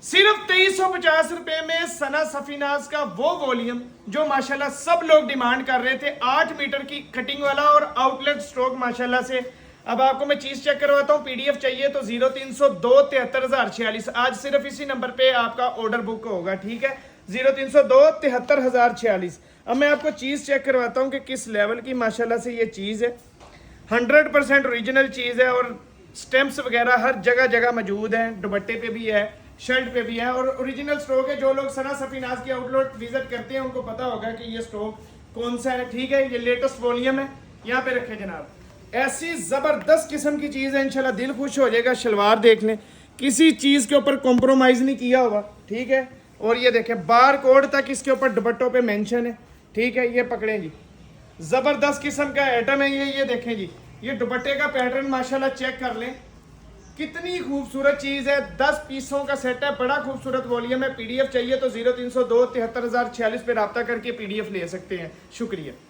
सिर्फ 2350 में सना सफीनाज का वो वॉल्यूम जो माशाल्लाह सब लोग डिमांड कर रहे थे, 8 मीटर की कटिंग वाला और आउटलेट स्ट्रोक माशाल्लाह से। अब आपको मैं चीज चेक करवाता हूँ। पीडीएफ चाहिए तो 0302 73,046, आज सिर्फ इसी नंबर पे आपका ऑर्डर बुक होगा, ठीक है, 0302 73,046। अब मैं आपको चीज चेक करवाता हूँ कि किस लेवल की माशाल्लाह से ये चीज है। 100% ओरिजिनल चीज है और स्टेम्प्स वगैरह हर जगह जगह मौजूद है, दुपट्टे पे भी है, शर्ट पे भी है और ओरिजिनल स्टॉक है। जो लोग सना सफीनाज की आउटलेट विजिट करते हैं उनको पता होगा कि ये स्टॉक कौन सा है, ठीक है। ये लेटेस्ट वॉल्यूम है, यहाँ पे रखे जनाब। ऐसी जबरदस्त किस्म की चीज है, इंशाल्लाह दिल खुश हो जाएगा। शलवार देख लें, किसी चीज के ऊपर कॉम्प्रोमाइज नहीं किया हुआ, ठीक है। और ये देखें बार कोड तक इसके ऊपर दुपट्टों पे मेंशन है, ठीक है। ये पकड़ें जी, जबरदस्त किस्म का आइटम है ये देखें जी, ये दुपट्टे का पैटर्न माशाल्लाह चेक कर लें, कितनी खूबसूरत चीज है। 10 पीसों का सेट है, बड़ा खूबसूरत वॉल्यूम है। पीडीएफ चाहिए तो 0302 73,046 पे रब्ता करके पीडीएफ ले सकते हैं। शुक्रिया।